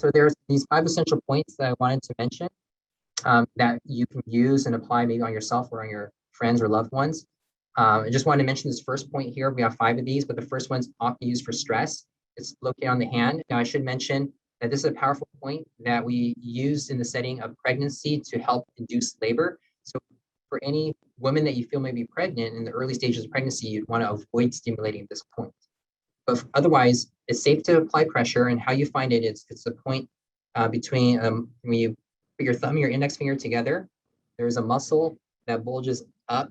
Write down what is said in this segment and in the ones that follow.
So there's these 5 essential points that I wanted to mention that you can use and apply maybe on yourself or on your friends or loved ones. I just wanted to mention this first point here. We have 5 of these, but the first one's often used for stress. It's located on the hand. Now, I should mention that this is a powerful point that we use in the setting of pregnancy to help induce labor. So for any woman that you feel may be pregnant in the early stages of pregnancy, you'd want to avoid stimulating this point. But otherwise, it's safe to apply pressure, and how you find it, it's the point between when you put your thumb and your index finger together, there's a muscle that bulges up,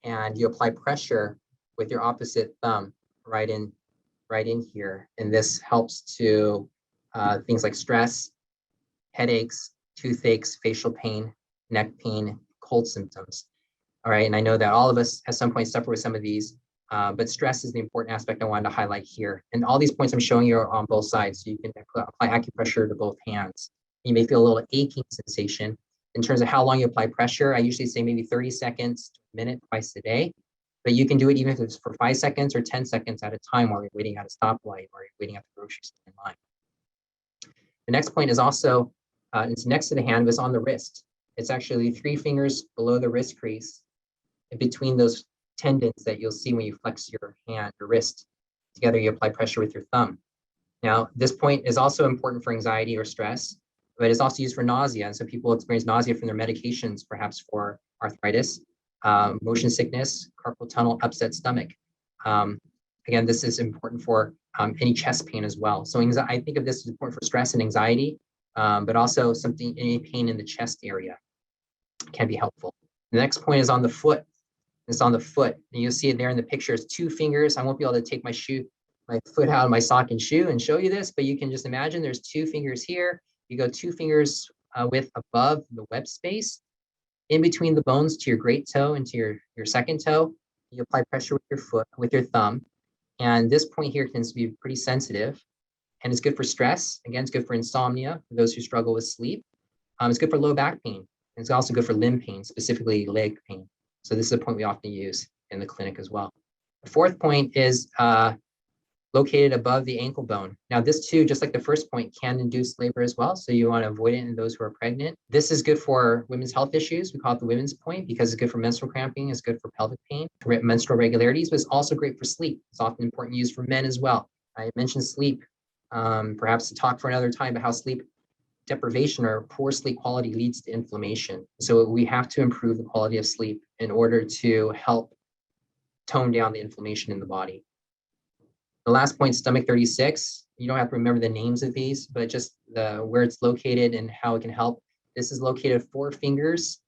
and you apply pressure with your opposite thumb right in here. And this helps to things like stress, headaches, toothaches, facial pain, neck pain, cold symptoms. All right, and I know that all of us at some point suffer with some of these, but stress is the important aspect I wanted to highlight here. And all these points I'm showing you are on both sides, so you can apply acupressure to both hands. You may feel a little aching sensation. In terms of how long you apply pressure, I usually say maybe 30 seconds to a minute twice a day, but you can do it even if it's for 5 seconds or 10 seconds at a time while you're waiting at a stoplight or you're waiting at the grocery store in line. The next point is also, it's next to the hand, but it's on the wrist. It's actually 3 fingers below the wrist crease, in between those tendons that you'll see when you flex your hand, your wrist. Together, you apply pressure with your thumb. Now, this point is also important for anxiety or stress, but it's also used for nausea. And so people experience nausea from their medications, perhaps for arthritis, motion sickness, carpal tunnel, upset stomach. Again, this is important for any chest pain as well. So I think of this as important for stress and anxiety, but also any pain in the chest area can be helpful. The next point is on the foot. It's on the foot, and you'll see it there in the picture. It's 2 fingers. I won't be able to take my foot out of my sock and shoe and show you this, but you can just imagine there's 2 fingers here. You go 2 fingers width above the web space, in between the bones to your great toe and to your second toe. You apply pressure with your thumb. And this point here tends to be pretty sensitive, and it's good for stress. Again, it's good for insomnia, for those who struggle with sleep. It's good for low back pain. And it's also good for limb pain, specifically leg pain. So this is a point we often use in the clinic as well. The 4th point is located above the ankle bone. Now this too, just like the first point, can induce labor as well. So you want to avoid it in those who are pregnant. This is good for women's health issues. We call it the women's point because it's good for menstrual cramping. It's good for pelvic pain, menstrual irregularities, but it's also great for sleep. It's often important used for men as well. I mentioned sleep, perhaps to talk for another time, but how sleep deprivation or poor sleep quality leads to inflammation. So we have to improve the quality of sleep in order to help tone down the inflammation in the body. The last point, stomach 36. You don't have to remember the names of these, but just where it's located and how it can help. This is located 4 fingers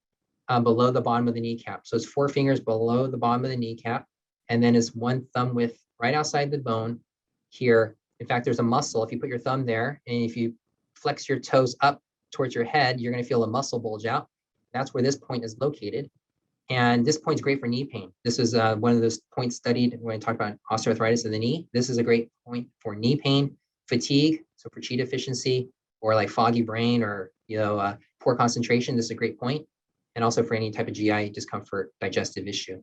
below the bottom of the kneecap. So it's 4 fingers below the bottom of the kneecap, and then it's 1 thumb width right outside the bone here. In fact, there's a muscle. If you put your thumb there, and if you flex your toes up towards your head, you're going to feel a muscle bulge out. That's where this point is located. And this point is great for knee pain. This is one of those points studied when I talk about osteoarthritis of the knee. This is a great point for knee pain, fatigue, so for chi deficiency, or like foggy brain or poor concentration. This is a great point. And also for any type of GI discomfort, digestive issue.